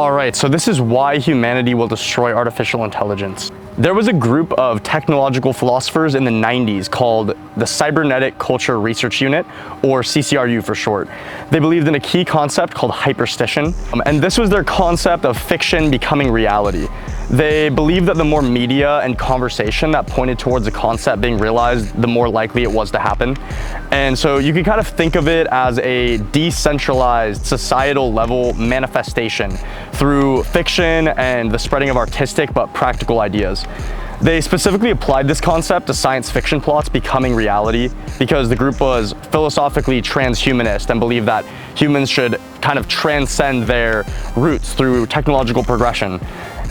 Alright, so this is why humanity will destroy artificial intelligence. There was a group of technological philosophers in the 90s called the Cybernetic Culture Research Unit, or CCRU for short. They believed in a key concept called hyperstition, and this was their concept of fiction becoming reality. They believed that the more media and conversation that pointed towards a concept being realized, the more likely it was to happen. And so you can kind of think of it as a decentralized societal level manifestation through fiction and the spreading of artistic but practical ideas. They specifically applied this concept to science fiction plots becoming reality because the group was philosophically transhumanist and believed that humans should kind of transcend their roots through technological progression.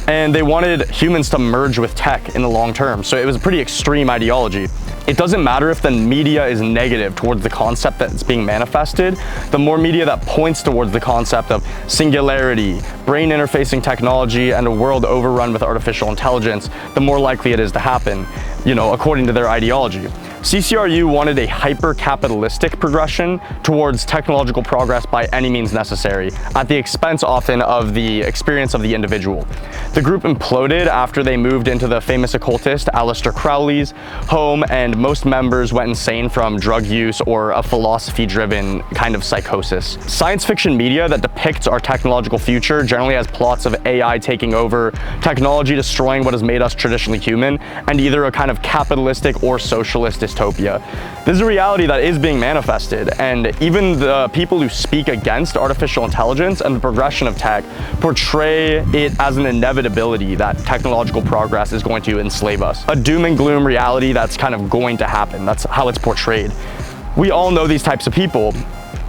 And they wanted humans to merge with tech in the long term. So it was a pretty extreme ideology. It doesn't matter if the media is negative towards the concept that's being manifested. The more media that points towards the concept of singularity, brain interfacing technology, and a world overrun with artificial intelligence, the more likely it is to happen, according to their ideology. CCRU wanted a hyper-capitalistic progression towards technological progress by any means necessary, at the expense often of the experience of the individual. The group imploded after they moved into the famous occultist Aleister Crowley's home, and most members went insane from drug use or a philosophy-driven kind of psychosis. Science fiction media that depicts our technological future generally has plots of AI taking over, technology destroying what has made us traditionally human, and either a kind of capitalistic or socialist dystopia. This is a reality that is being manifested, and even the people who speak against artificial intelligence and the progression of tech portray it as an inevitability that technological progress is going to enslave us. A doom and gloom reality that's kind of going to happen. That's how it's portrayed. We all know these types of people.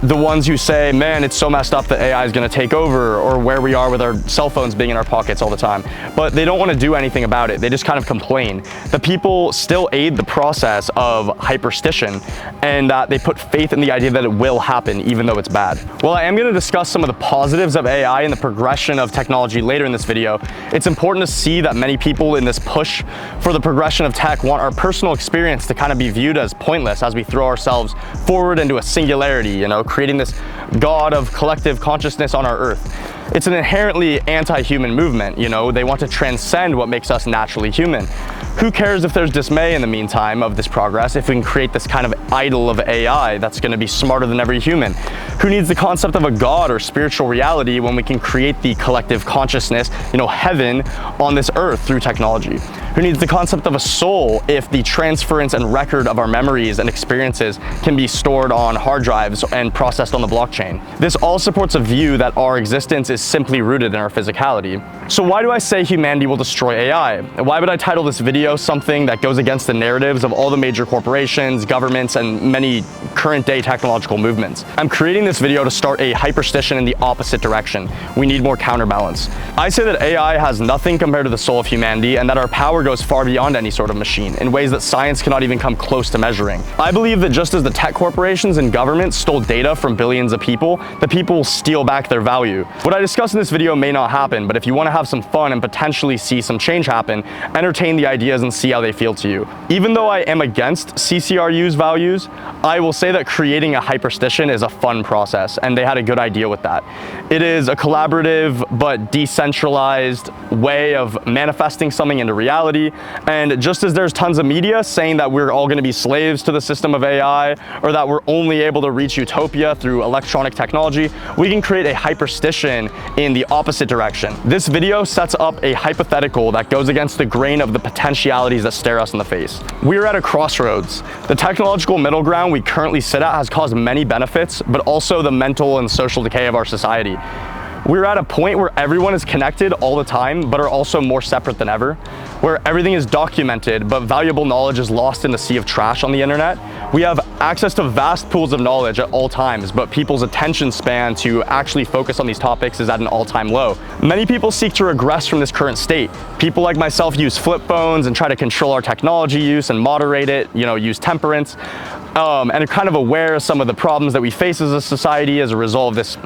The ones who say, man, it's so messed up that AI is going to take over, or where we are with our cell phones being in our pockets all the time. But they don't want to do anything about it. They just kind of complain. The people still aid the process of hyperstition, and they put faith in the idea that it will happen, even though it's bad. Well, I am going to discuss some of the positives of AI and the progression of technology later in this video. It's important to see that many people in this push for the progression of tech want our personal experience to kind of be viewed as pointless as we throw ourselves forward into a singularity, creating this god of collective consciousness on our earth. It's an inherently anti-human movement, they want to transcend what makes us naturally human. Who cares if there's dismay in the meantime of this progress if we can create this kind of idol of AI that's going to be smarter than every human? Who needs the concept of a god or spiritual reality when we can create the collective consciousness, heaven on this earth through technology? Who needs the concept of a soul if the transference and record of our memories and experiences can be stored on hard drives and processed on the blockchain? This all supports a view that our existence is simply rooted in our physicality. So why do I say humanity will destroy AI? Why would I title this video something that goes against the narratives of all the major corporations, governments, and many current day technological movements? I'm creating this video to start a hyperstition in the opposite direction. We need more counterbalance. I say that AI has nothing compared to the soul of humanity, and that our power goes far beyond any sort of machine in ways that science cannot even come close to measuring. I believe that just as the tech corporations and governments stole data from billions of people, the people will steal back their value. What I discuss in this video may not happen, but if you want to have some fun and potentially see some change happen, entertain the ideas and see how they feel to you. Even though I am against CCRU's values, I will say that creating a hyperstition is a fun process, and they had a good idea with that. It is a collaborative but decentralized way of manifesting something into reality, and just as there's tons of media saying that we're all going to be slaves to the system of AI, or that we're only able to reach utopia through electronic technology, we can create a hyperstition in the opposite direction. This video sets up a hypothetical that goes against the grain of the potentialities that stare us in the face. We're at a crossroads. The technological middle ground we currently sit at has caused many benefits, but also the mental and social decay of our society. We're at a point where everyone is connected all the time, but are also more separate than ever, where everything is documented, but valuable knowledge is lost in the sea of trash on the internet. We have access to vast pools of knowledge at all times, but people's attention span to actually focus on these topics is at an all-time low. Many people seek to regress from this current state. People like myself use flip phones and try to control our technology use and moderate it, use temperance, and are kind of aware of some of the problems that we face as a society as a result of this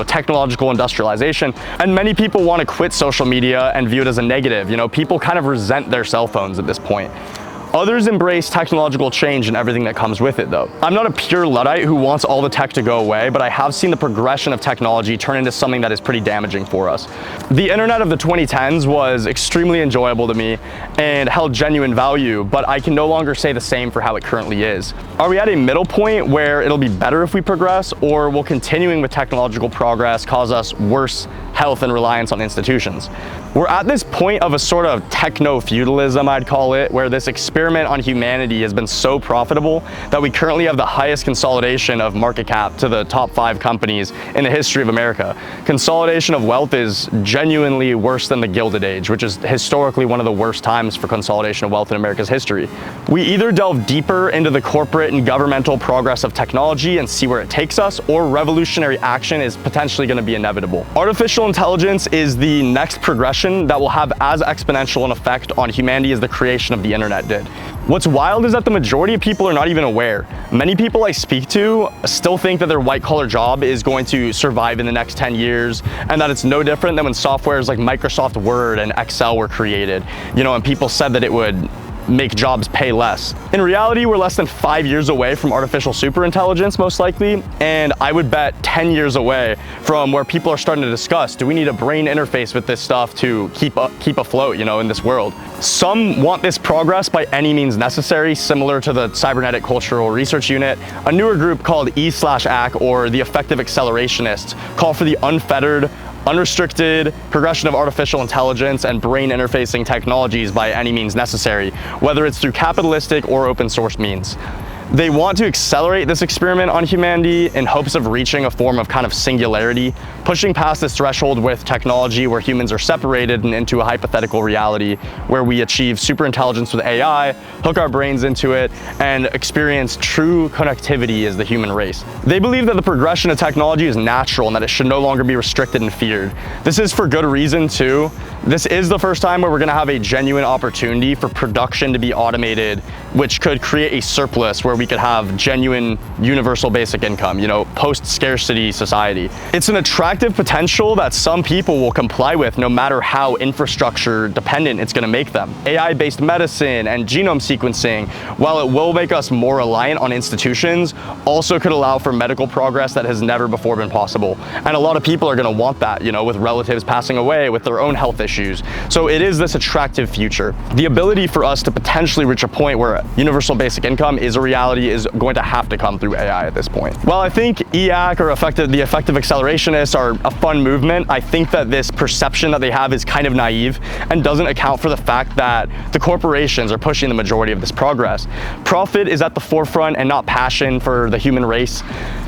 technological industrialization. And many people want to quit social media and view it as a negative. People kind of resent their cell phones at this point. Others embrace technological change and everything that comes with it though. I'm not a pure Luddite who wants all the tech to go away, but I have seen the progression of technology turn into something that is pretty damaging for us. The internet of the 2010s was extremely enjoyable to me and held genuine value, but I can no longer say the same for how it currently is. Are we at a middle point where it'll be better if we progress, or will continuing with technological progress cause us worse health and reliance on institutions? We're at this point of a sort of techno-feudalism, I'd call it, where this experiment on humanity has been so profitable that we currently have the highest consolidation of market cap to the top 5 companies in the history of America. Consolidation of wealth is genuinely worse than the Gilded Age, which is historically one of the worst times for consolidation of wealth in America's history. We either delve deeper into the corporate and governmental progress of technology and see where it takes us, or revolutionary action is potentially going to be inevitable. Artificial intelligence is the next progression that will have as exponential an effect on humanity as the creation of the internet did. What's wild is that the majority of people are not even aware. Many people I speak to still think that their white-collar job is going to survive in the next 10 years, and that it's no different than when softwares like Microsoft Word and Excel were created, and people said that it would make jobs pay less. In reality, we're less than 5 years away from artificial superintelligence, most likely, and I would bet 10 years away from where people are starting to discuss, do we need a brain interface with this stuff to keep afloat, in this world? Some want this progress by any means necessary, similar to the Cybernetic Cultural Research Unit. A newer group called E/AC, or the Effective Accelerationists, call for the unfettered, unrestricted progression of artificial intelligence and brain interfacing technologies by any means necessary, whether it's through capitalistic or open source means. They want to accelerate this experiment on humanity in hopes of reaching a form of kind of singularity, pushing past this threshold with technology where humans are separated and into a hypothetical reality where we achieve superintelligence with AI, hook our brains into it, and experience true connectivity as the human race. They believe that the progression of technology is natural and that it should no longer be restricted and feared. This is for good reason too. This is the first time where we're gonna have a genuine opportunity for production to be automated, which could create a surplus where we could have genuine universal basic income, post-scarcity society. It's an attractive potential that some people will comply with no matter how infrastructure dependent it's gonna make them. AI-based medicine and genome sequencing, while it will make us more reliant on institutions, also could allow for medical progress that has never before been possible. And a lot of people are gonna want that, with relatives passing away, with their own health issues. So it is this attractive future. The ability for us to potentially reach a point where universal basic income is a reality is going to have to come through AI at this point. While I think EAC or the effective accelerationists are a fun movement, I think that this perception that they have is kind of naive and doesn't account for the fact that the corporations are pushing the majority of this progress. Profit is at the forefront and not passion for the human race.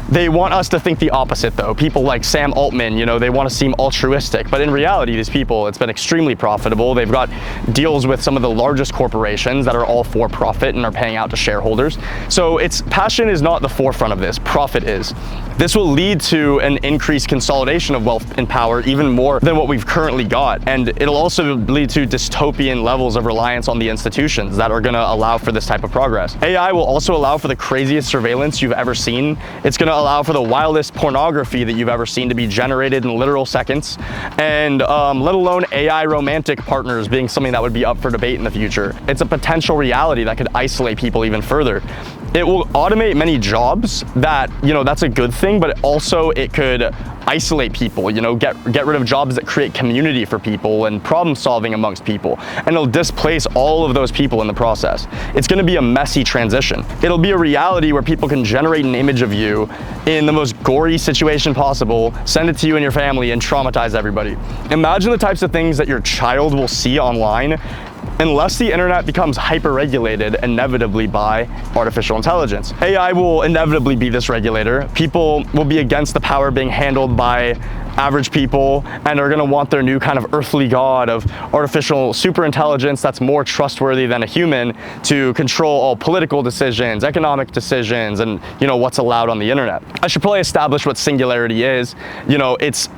They want us to think the opposite though. People like Sam Altman, they want to seem altruistic, but in reality, these people, it's been extremely profitable. They've got deals with some of the largest corporations that are all for profit and are paying out to shareholders. So passion is not the forefront of this, profit is. This will lead to an increased consolidation of wealth and power, even more than what we've currently got. And it'll also lead to dystopian levels of reliance on the institutions that are gonna allow for this type of progress. AI will also allow for the craziest surveillance you've ever seen. It's gonna allow for the wildest pornography that you've ever seen to be generated in literal seconds, and let alone AI romantic partners being something that would be up for debate in the future. It's a potential reality that could isolate people even further. It will automate many jobs that's a good thing, but also it could isolate people, get rid of jobs that create community for people and problem solving amongst people, and it'll displace all of those people in the process. It's gonna be a messy transition. It'll be a reality where people can generate an image of you in the most gory situation possible, send it to you and your family, and traumatize everybody. Imagine the types of things that your child will see online unless the internet becomes hyper-regulated inevitably by artificial intelligence. AI will inevitably be this regulator. People will be against the power being handled by average people and are gonna want their new kind of earthly god of artificial superintelligence that's more trustworthy than a human to control all political decisions, economic decisions, and what's allowed on the internet. I should probably establish what singularity is. It's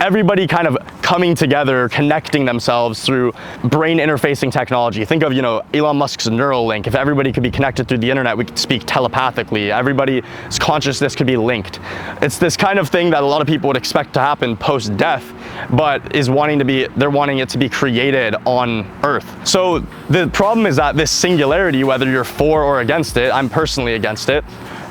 everybody kind of coming together, connecting themselves through brain interfacing technology. Think of, Elon Musk's Neuralink. If everybody could be connected through the internet, we could speak telepathically. Everybody's consciousness could be linked. It's this kind of thing that a lot of people would expect to happen post-death, but they're wanting it to be created on Earth. So the problem is that this singularity, whether you're for or against it, I'm personally against it,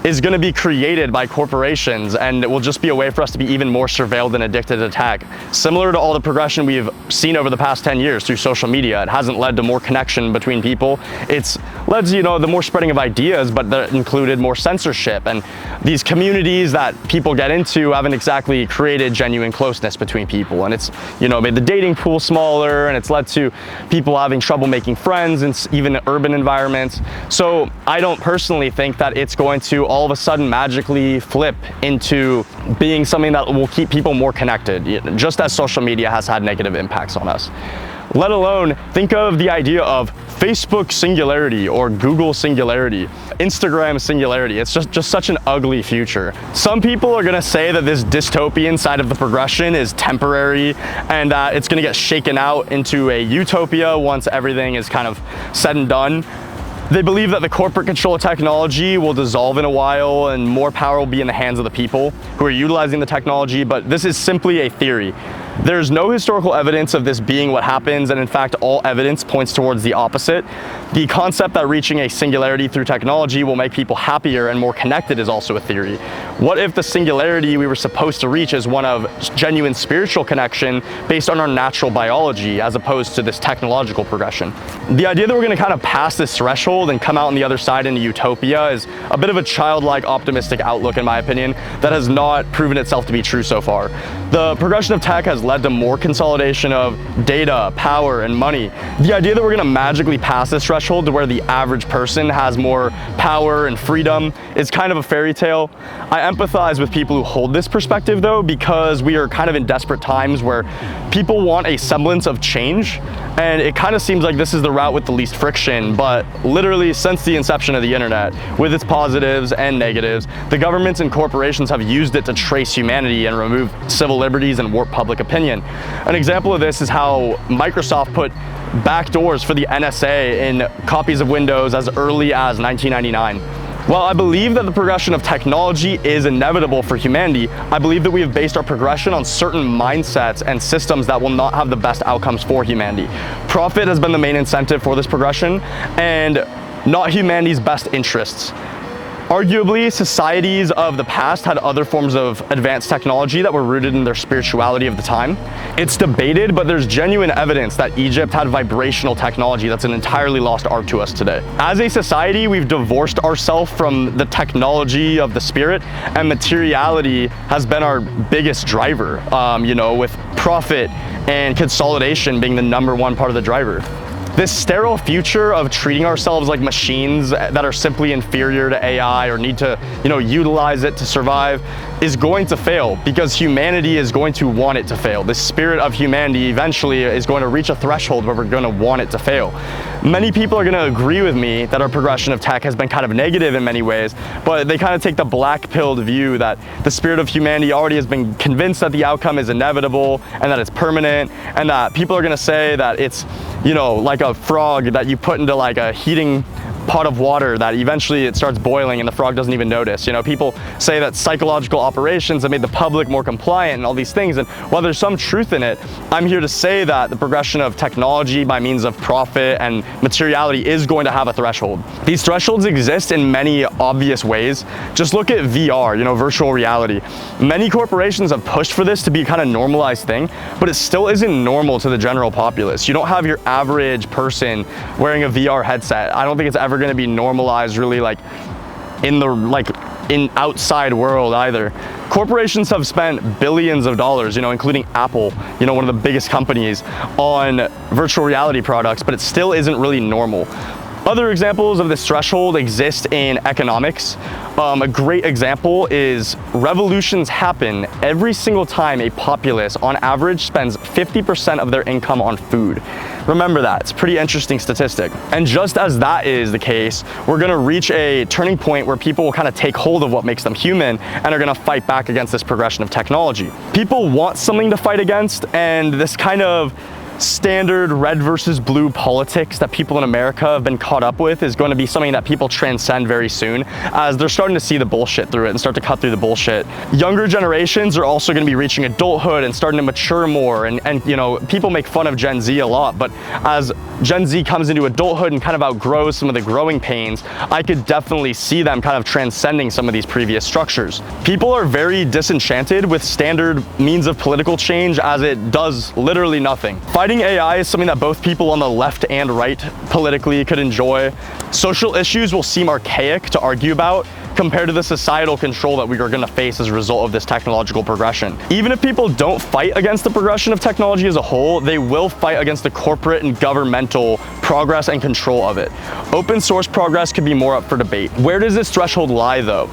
is going to be created by corporations, and it will just be a way for us to be even more surveilled and addicted to tech. Similar to all the progression we've seen over the past 10 years through social media, it hasn't led to more connection between people. It's led to, the more spreading of ideas, but that included more censorship. And these communities that people get into haven't exactly created genuine closeness between people. And it's, made the dating pool smaller, and it's led to people having trouble making friends in even even environments. So I don't personally think that it's going to all of a sudden magically flip into being something that will keep people more connected, just as social media has had negative impacts on us. Let alone think of the idea of Facebook singularity or Google singularity, Instagram singularity. It's just such an ugly future. Some people are gonna say that this dystopian side of the progression is temporary and that it's gonna get shaken out into a utopia once everything is kind of said and done. They believe that the corporate control of technology will dissolve in a while and more power will be in the hands of the people who are utilizing the technology, but this is simply a theory. There's no historical evidence of this being what happens, and in fact, all evidence points towards the opposite. The concept that reaching a singularity through technology will make people happier and more connected is also a theory. What if the singularity we were supposed to reach is one of genuine spiritual connection based on our natural biology as opposed to this technological progression? The idea that we're going to kind of pass this threshold and come out on the other side into utopia is a bit of a childlike optimistic outlook, in my opinion, that has not proven itself to be true so far. The progression of tech has led to more consolidation of data, power, and money. The idea that we're going to magically pass this threshold to where the average person has more power and freedom is kind of a fairy tale. I empathize with people who hold this perspective though, because we are kind of in desperate times where people want a semblance of change, and it kind of seems like this is the route with the least friction. But literally since the inception of the internet, with its positives and negatives, the governments and corporations have used it to trace humanity and remove civil liberties and warp public opinion. An example of this is how Microsoft put backdoors for the NSA in copies of Windows as early as 1999. While I believe that the progression of technology is inevitable for humanity, I believe that we have based our progression on certain mindsets and systems that will not have the best outcomes for humanity. Profit has been the main incentive for this progression, and not humanity's best interests. Arguably, societies of the past had other forms of advanced technology that were rooted in their spirituality of the time. It's debated, but there's genuine evidence that Egypt had vibrational technology that's an entirely lost art to us today. As a society, we've divorced ourselves from the technology of the spirit, and materiality has been our biggest driver, with profit and consolidation being the #1 part of the driver. This sterile future of treating ourselves like machines that are simply inferior to AI or need to, utilize it to survive is going to fail, because humanity is going to want it to fail. The spirit of humanity eventually is going to reach a threshold where we're going to want it to fail. Many people are going to agree with me that our progression of tech has been kind of negative in many ways, but they kind of take the black-pilled view that the spirit of humanity already has been convinced that the outcome is inevitable and that it's permanent, and that people are going to say that it's, like a frog that you put into like a heating pot of water that eventually it starts boiling and the frog doesn't even notice. People say that psychological operations have made the public more compliant and all these things, and while there's some truth in it, I'm here to say that the progression of technology by means of profit and materiality is going to have a threshold. These thresholds exist in many obvious ways. Just look at VR, virtual reality. Many corporations have pushed for this to be a kind of normalized thing, but it still isn't normal to the general populace. You don't have your average person wearing a VR headset. I don't think it's ever going to be normalized really in outside world either. Corporations have spent billions of dollars, including Apple, one of the biggest companies, on virtual reality products, but it still isn't really normal. Other examples of this threshold exist in economics. A great example is revolutions happen every single time a populace on average spends 50% of their income on food. Remember that, it's a pretty interesting statistic. And just as that is the case, we're gonna reach a turning point where people will kind of take hold of what makes them human and are gonna fight back against this progression of technology. People want something to fight against, and this kind of standard red versus blue politics that people in America have been caught up with is going to be something that people transcend very soon, as they're starting to see the bullshit through it and start to cut through the bullshit. Younger generations are also going to be reaching adulthood and starting to mature more, and you know, people make fun of Gen Z a lot, but as Gen Z comes into adulthood and kind of outgrows some of the growing pains, I could definitely see them kind of transcending some of these previous structures. People are very disenchanted with standard means of political change, as it does literally nothing. Fighting AI is something that both people on the left and right politically could enjoy. Social issues will seem archaic to argue about compared to the societal control that we are going to face as a result of this technological progression. Even if people don't fight against the progression of technology as a whole, they will fight against the corporate and governmental progress and control of it. Open source progress could be more up for debate. Where does this threshold lie though?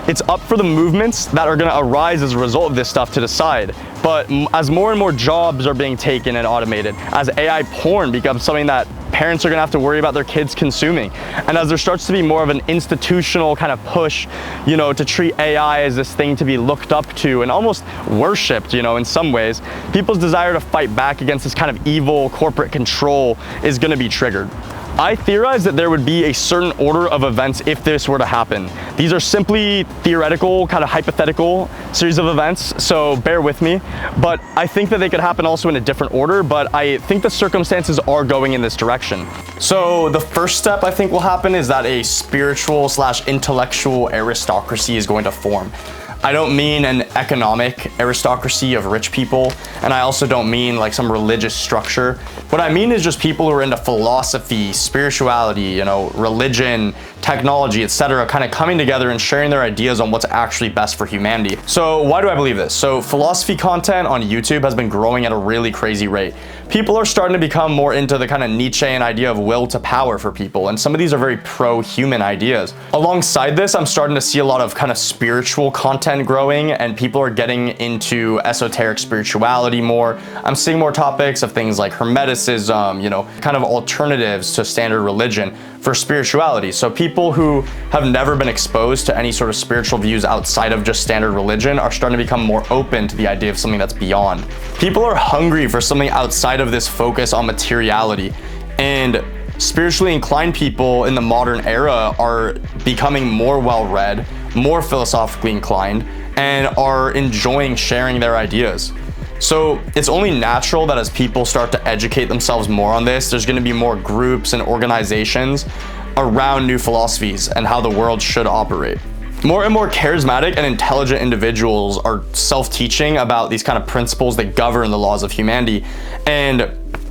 It's up for the movements that are going to arise as a result of this stuff to decide. But as more and more jobs are being taken and automated, as AI porn becomes something that parents are going to have to worry about their kids consuming, and as there starts to be more of an institutional kind of push, you know, to treat AI as this thing to be looked up to and almost worshipped, you know, in some ways, people's desire to fight back against this kind of evil corporate control is going to be triggered. I theorize that there would be a certain order of events if this were to happen. These are simply theoretical, kind of hypothetical series of events, so bear with me. But I think that they could happen also in a different order, but I think the circumstances are going in this direction. So the first step I think will happen is that a spiritual / intellectual aristocracy is going to form. I don't mean an economic aristocracy of rich people, and I also don't mean like some religious structure. What I mean is just people who are into philosophy, spirituality, you know, religion, technology, etc., kind of coming together and sharing their ideas on what's actually best for humanity. So why do I believe this? So philosophy content on YouTube has been growing at a really crazy rate. People are starting to become more into the kind of Nietzschean idea of will to power for people, and some of these are very pro-human ideas. Alongside this, I'm starting to see a lot of kind of spiritual content growing, and people are getting into esoteric spirituality more. I'm seeing more topics of things like hermeticism, you know, kind of alternatives to standard religion for spirituality. So people who have never been exposed to any sort of spiritual views outside of just standard religion are starting to become more open to the idea of something that's beyond. People are hungry for something outside of this focus on materiality, and spiritually inclined people in the modern era are becoming more well-read, more philosophically inclined, and are enjoying sharing their ideas. So it's only natural that as people start to educate themselves more on this, there's going to be more groups and organizations around new philosophies and how the world should operate. More and more charismatic and intelligent individuals are self-teaching about these kind of principles that govern the laws of humanity, and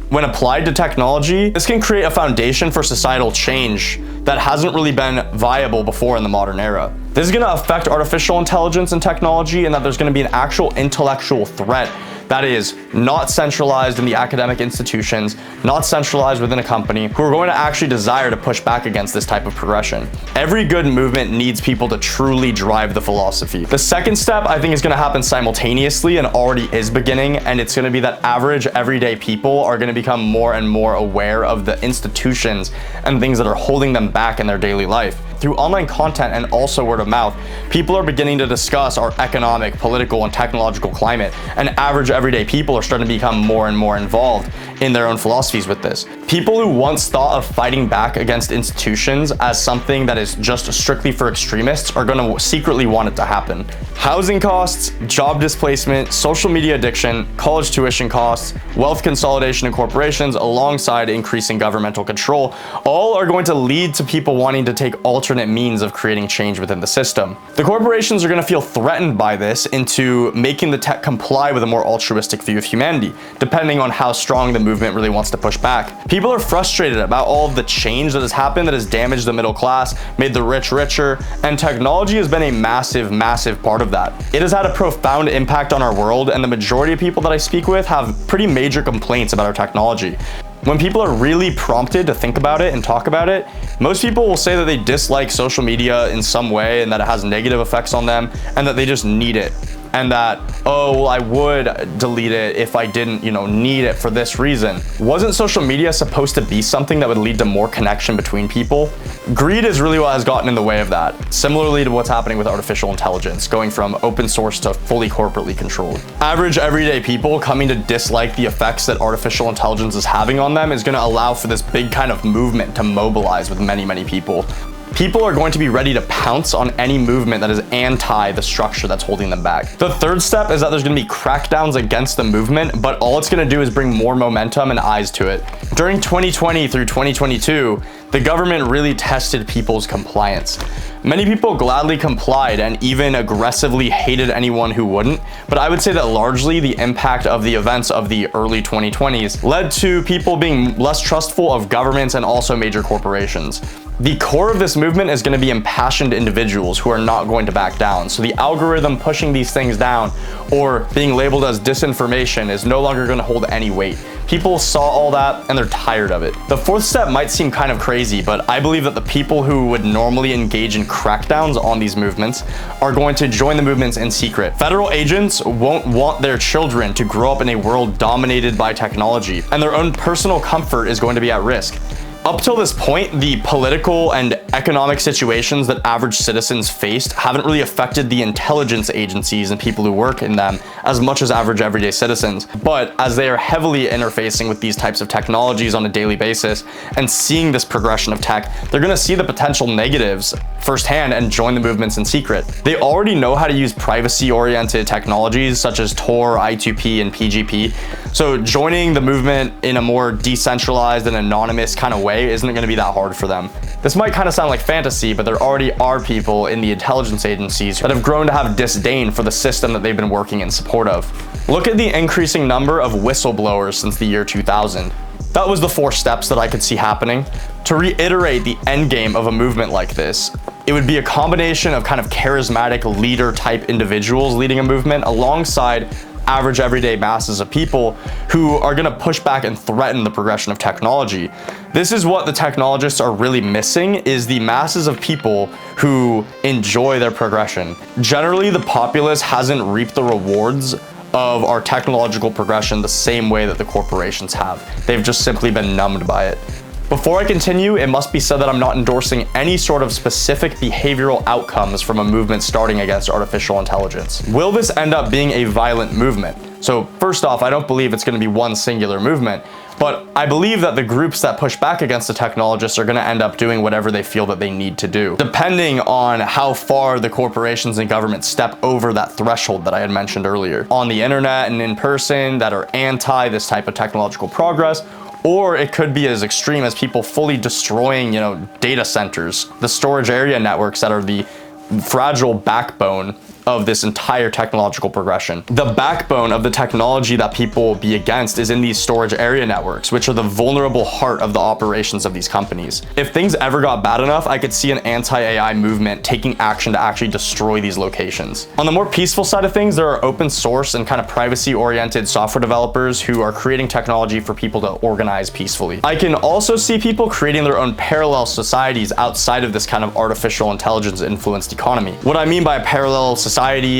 when applied to technology, this can create a foundation for societal change that hasn't really been viable before in the modern era. This is going to affect artificial intelligence and technology, and that there's going to be an actual intellectual threat that is not centralized in the academic institutions, not centralized within a company, who are going to actually desire to push back against this type of progression. Every good movement needs people to truly drive the philosophy. The second step, I think, is going to happen simultaneously and already is beginning, and it's going to be that average everyday people are going to become more and more aware of the institutions and things that are holding them back in their daily life. Through online content and also word of mouth, people are beginning to discuss our economic, political, and technological climate, and average everyday people are starting to become more and more involved in their own philosophies with this. People who once thought of fighting back against institutions as something that is just strictly for extremists are going to secretly want it to happen. Housing costs, job displacement, social media addiction, college tuition costs, wealth consolidation in corporations, alongside increasing governmental control, all are going to lead to people wanting to take alternate means of creating change within the system. The corporations are going to feel threatened by this into making the tech comply with a more altruistic view of humanity, depending on how strong the movement really wants to push back. People are frustrated about all of the change that has happened that has damaged the middle class, made the rich richer, and technology has been a massive, massive part of that. It has had a profound impact on our world, and the majority of people that I speak with have pretty major complaints about our technology. When people are really prompted to think about it and talk about it, most people will say that they dislike social media in some way and that it has negative effects on them and that they just need it. And that, oh, well, I would delete it if I didn't, need it for this reason. Wasn't social media supposed to be something that would lead to more connection between people? Greed is really what has gotten in the way of that, similarly to what's happening with artificial intelligence, going from open source to fully corporately controlled. Average everyday people coming to dislike the effects that artificial intelligence is having on them is going to allow for this big kind of movement to mobilize with many, many people. People are going to be ready to pounce on any movement that is anti the structure that's holding them back. The third step is that there's going to be crackdowns against the movement, but all it's going to do is bring more momentum and eyes to it. During 2020 through 2022, the government really tested people's compliance. Many people gladly complied and even aggressively hated anyone who wouldn't, but I would say that largely the impact of the events of the early 2020s led to people being less trustful of governments and also major corporations. The core of this movement is going to be impassioned individuals who are not going to back down. So the algorithm pushing these things down or being labeled as disinformation is no longer going to hold any weight. People saw all that and they're tired of it. The fourth step might seem kind of crazy, but I believe that the people who would normally engage in crackdowns on these movements are going to join the movements in secret. Federal agents won't want their children to grow up in a world dominated by technology, and their own personal comfort is going to be at risk. Up till this point, the political and economic situations that average citizens faced haven't really affected the intelligence agencies and people who work in them as much as average everyday citizens. But as they are heavily interfacing with these types of technologies on a daily basis and seeing this progression of tech, they're going to see the potential negatives firsthand and join the movements in secret. They already know how to use privacy-oriented technologies such as Tor, I2P, and PGP. So joining the movement in a more decentralized and anonymous kind of way isn't going to be that hard for them. This might kind of sound like fantasy, but there already are people in the intelligence agencies that have grown to have disdain for the system that they've been working in support of. Look at the increasing number of whistleblowers since the year 2000. That was the 4 steps that I could see happening. To reiterate the end game of a movement like this, it would be a combination of kind of charismatic leader type individuals leading a movement alongside average everyday masses of people who are going to push back and threaten the progression of technology. This is what the technologists are really missing, is the masses of people who enjoy their progression. Generally, the populace hasn't reaped the rewards of our technological progression the same way that the corporations have. They've just simply been numbed by it. Before I continue, it must be said that I'm not endorsing any sort of specific behavioral outcomes from a movement starting against artificial intelligence. Will this end up being a violent movement? So first off, I don't believe it's going to be one singular movement, but I believe that the groups that push back against the technologists are going to end up doing whatever they feel that they need to do, depending on how far the corporations and government step over that threshold that I had mentioned earlier. On the internet and in person that are anti this type of technological progress, or it could be as extreme as people fully destroying, data centers, the storage area networks that are the fragile backbone of this entire technological progression. The backbone of the technology that people will be against is in these storage area networks, which are the vulnerable heart of the operations of these companies. If things ever got bad enough, I could see an anti-AI movement taking action to actually destroy these locations. On the more peaceful side of things, there are open source and kind of privacy-oriented software developers who are creating technology for people to organize peacefully. I can also see people creating their own parallel societies outside of this kind of artificial intelligence-influenced economy. What I mean by a parallel society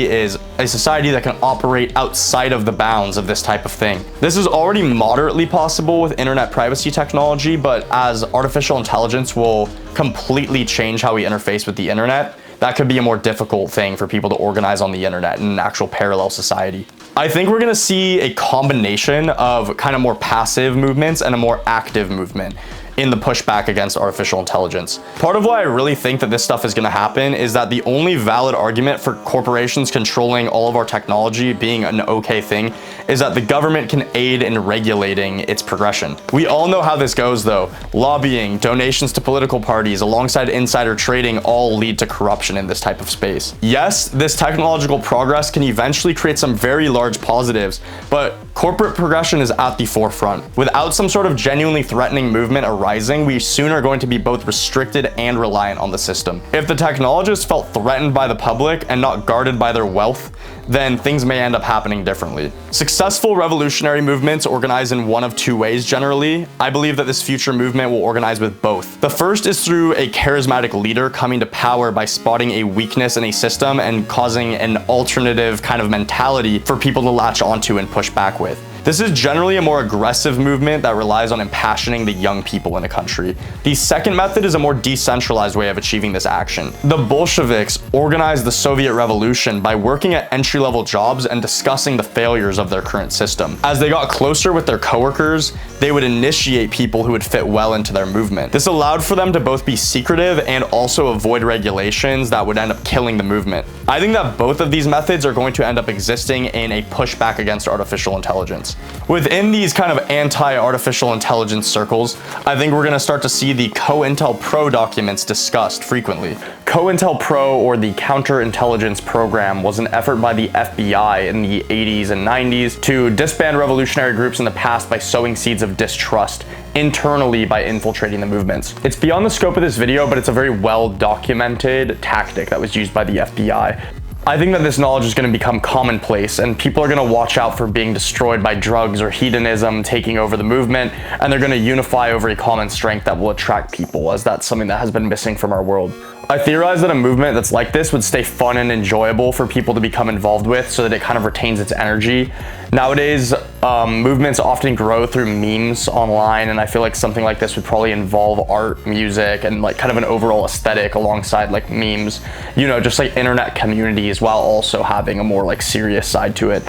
is a society that can operate outside of the bounds of this type of thing. This is already moderately possible with internet privacy technology, but as artificial intelligence will completely change how we interface with the internet, that could be a more difficult thing for people to organize on the internet in an actual parallel society. I think we're gonna see a combination of kind of more passive movements and a more active movement in the pushback against artificial intelligence. Part of why I really think that this stuff is going to happen is that the only valid argument for corporations controlling all of our technology being an okay thing is that the government can aid in regulating its progression. We all know how this goes though. Lobbying, donations to political parties, alongside insider trading all lead to corruption in this type of space. Yes, this technological progress can eventually create some very large positives, but Corporate progression is at the forefront. Without some sort of genuinely threatening movement arising, we soon are going to be both restricted and reliant on the system. If the technologists felt threatened by the public and not guarded by their wealth, then things may end up happening differently. Successful revolutionary movements organize in one of two ways generally. I believe that this future movement will organize with both. The first is through a charismatic leader coming to power by spotting a weakness in a system and causing an alternative kind of mentality for people to latch onto and push back with. This is generally a more aggressive movement that relies on impassioning the young people in a country. The second method is a more decentralized way of achieving this action. The Bolsheviks organized the Soviet Revolution by working at entry-level jobs and discussing the failures of their current system. As they got closer with their coworkers, they would initiate people who would fit well into their movement. This allowed for them to both be secretive and also avoid regulations that would end up killing the movement. I think that both of these methods are going to end up existing in a pushback against artificial intelligence. Within these kind of anti-artificial intelligence circles, I think we're going to start to see the COINTELPRO documents discussed frequently. COINTELPRO, or the Counterintelligence Program, was an effort by the FBI in the 80s and 90s to disband revolutionary groups in the past by sowing seeds of distrust internally by infiltrating the movements. It's beyond the scope of this video, but it's a very well documented tactic that was used by the FBI. I think that this knowledge is going to become commonplace, and people are going to watch out for being destroyed by drugs or hedonism taking over the movement, and they're going to unify over a common strength that will attract people, as that's something that has been missing from our world. I theorize that a movement that's like this would stay fun and enjoyable for people to become involved with so that it kind of retains its energy. Nowadays, movements often grow through memes online, and I feel like something like this would probably involve art, music, and like kind of an overall aesthetic alongside like memes, you know, just like internet communities, while also having a more like serious side to it.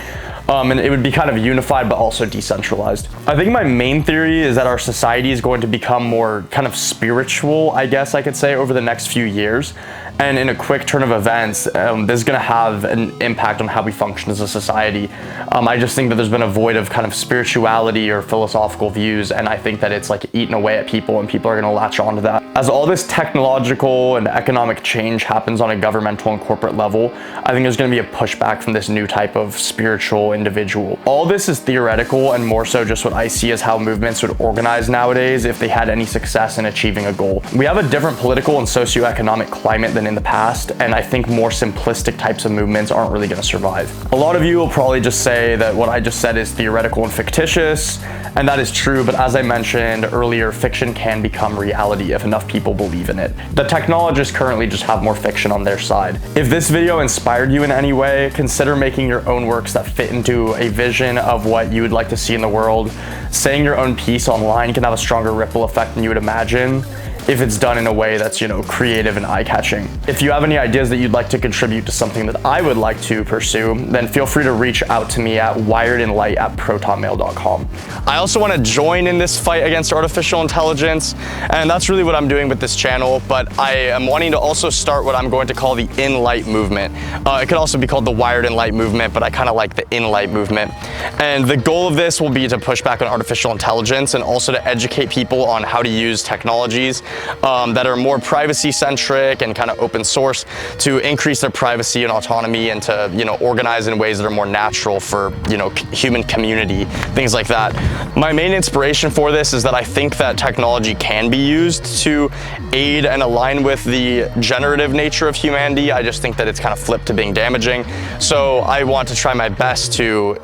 And it would be kind of unified but also decentralized. I think my main theory is that our society is going to become more kind of spiritual, I guess I could say, over the next few years. And in a quick turn of events, this is going to have an impact on how we function as a society. I just think that there's been a void of kind of spirituality or philosophical views, and I think that it's like eating away at people, and people are going to latch onto that. As all this technological and economic change happens on a governmental and corporate level, I think there's going to be a pushback from this new type of spiritual individual. All this is theoretical and more so just what I see as how movements would organize nowadays if they had any success in achieving a goal. We have a different political and socioeconomic climate than in the past, and I think more simplistic types of movements aren't really going to survive. A lot of you will probably just say that what I just said is theoretical and fictitious, and that is true, but as I mentioned earlier, fiction can become reality if enough people believe in it. The technologists currently just have more fiction on their side. If this video inspired you in any way, consider making your own works that fit into a vision of what you would like to see in the world. Saying your own piece online can have a stronger ripple effect than you would imagine if it's done in a way that's, you know, creative and eye-catching. If you have any ideas that you'd like to contribute to something that I would like to pursue, then feel free to reach out to me at wiredinlight@protonmail.com. I also want to join in this fight against artificial intelligence, and that's really what I'm doing with this channel, but I am wanting to also start what I'm going to call the in-light movement. It could also be called the wired in light movement, but I kind of like the in-light movement. And the goal of this will be to push back on artificial intelligence and also to educate people on how to use technologies that are more privacy centric and kind of open source to increase their privacy and autonomy, and to, you know, organize in ways that are more natural for, you know, human community, things like that. My main inspiration for this is that I think that technology can be used to aid and align with the generative nature of humanity. I just think that it's kind of flipped to being damaging. So I want to try my best to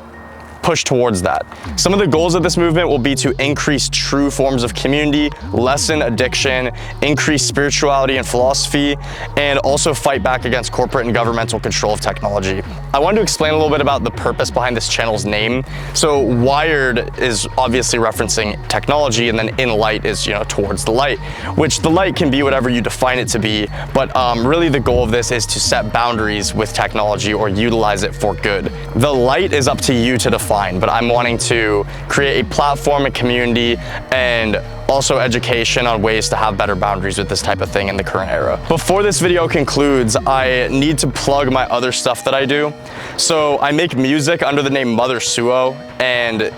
push towards that. Some of the goals of this movement will be to increase true forms of community, lessen addiction, increase spirituality and philosophy, and also fight back against corporate and governmental control of technology. I wanted to explain a little bit about the purpose behind this channel's name. So wired is obviously referencing technology, and then in light is, you know, towards the light, which the light can be whatever you define it to be, but really the goal of this is to set boundaries with technology or utilize it for good. The light is up to you to define, but I'm wanting to create a platform, a community, and also education on ways to have better boundaries with this type of thing in the current era. Before this video concludes, I need to plug my other stuff that I do. So I make music under the name Mother Suo, and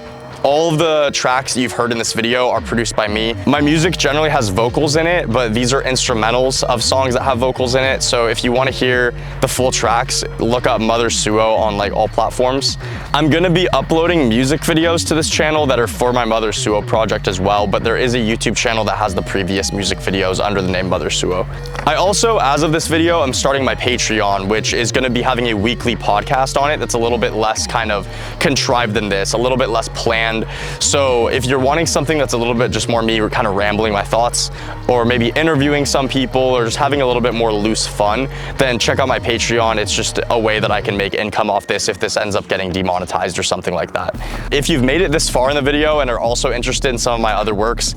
All of the tracks you've heard in this video are produced by me. My music generally has vocals in it, but these are instrumentals of songs that have vocals in it. So if you want to hear the full tracks, look up Mother Suo on like all platforms. I'm gonna be uploading music videos to this channel that are for my Mother Suo project as well, but there is a YouTube channel that has the previous music videos under the name Mother Suo. I also, as of this video, I'm starting my Patreon, which is gonna be having a weekly podcast on it that's a little bit less kind of contrived than this, a little bit less planned. So if you're wanting something that's a little bit just more me kind of rambling my thoughts, or maybe interviewing some people, or just having a little bit more loose fun, then check out my Patreon. It's just a way that I can make income off this if this ends up getting demonetized or something like that. If you've made it this far in the video and are also interested in some of my other works,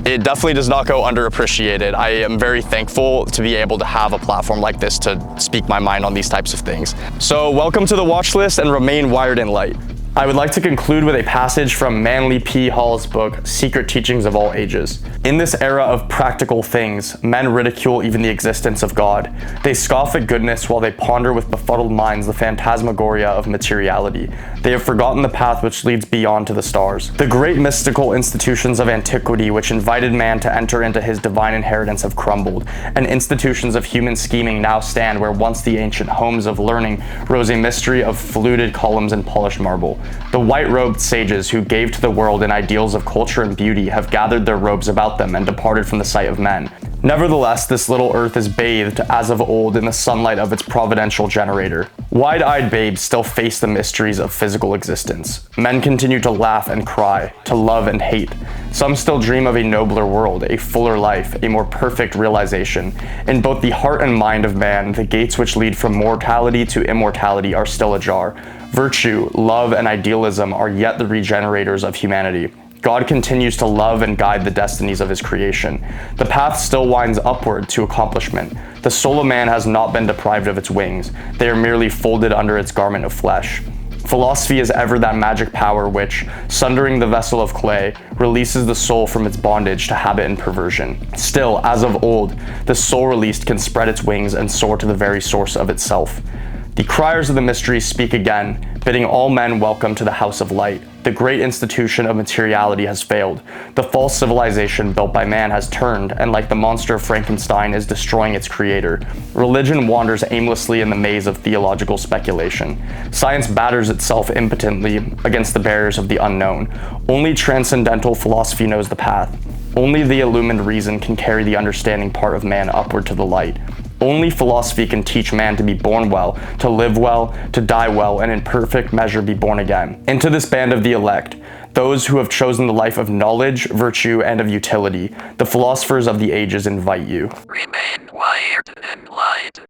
it definitely does not go underappreciated. I am very thankful to be able to have a platform like this to speak my mind on these types of things. So welcome to the watch list and remain wired in light. I would like to conclude with a passage from Manly P. Hall's book, Secret Teachings of All Ages. In this era of practical things, men ridicule even the existence of God. They scoff at goodness while they ponder with befuddled minds the phantasmagoria of materiality. They have forgotten the path which leads beyond to the stars. The great mystical institutions of antiquity which invited man to enter into his divine inheritance have crumbled, and institutions of human scheming now stand where once the ancient homes of learning rose a mystery of fluted columns and polished marble. The white-robed sages who gave to the world in ideals of culture and beauty have gathered their robes about them and departed from the sight of men. Nevertheless, this little earth is bathed, as of old, in the sunlight of its providential generator. Wide-eyed babes still face the mysteries of physical existence. Men continue to laugh and cry, to love and hate. Some still dream of a nobler world, a fuller life, a more perfect realization. In both the heart and mind of man, the gates which lead from mortality to immortality are still ajar. Virtue, love, and idealism are yet the regenerators of humanity. God continues to love and guide the destinies of his creation. The path still winds upward to accomplishment. The soul of man has not been deprived of its wings. They are merely folded under its garment of flesh. Philosophy is ever that magic power which, sundering the vessel of clay, releases the soul from its bondage to habit and perversion. Still, as of old, the soul released can spread its wings and soar to the very source of itself. The criers of the mysteries speak again, bidding all men welcome to the house of light. The great institution of materiality has failed. The false civilization built by man has turned, and like the monster of Frankenstein is destroying its creator. Religion wanders aimlessly in the maze of theological speculation. Science batters itself impotently against the barriers of the unknown. Only transcendental philosophy knows the path. Only the illumined reason can carry the understanding part of man upward to the light. Only philosophy can teach man to be born well, to live well, to die well, and in perfect measure be born again. Into this band of the elect, those who have chosen the life of knowledge, virtue, and of utility, the philosophers of the ages invite you. Remain wired and light.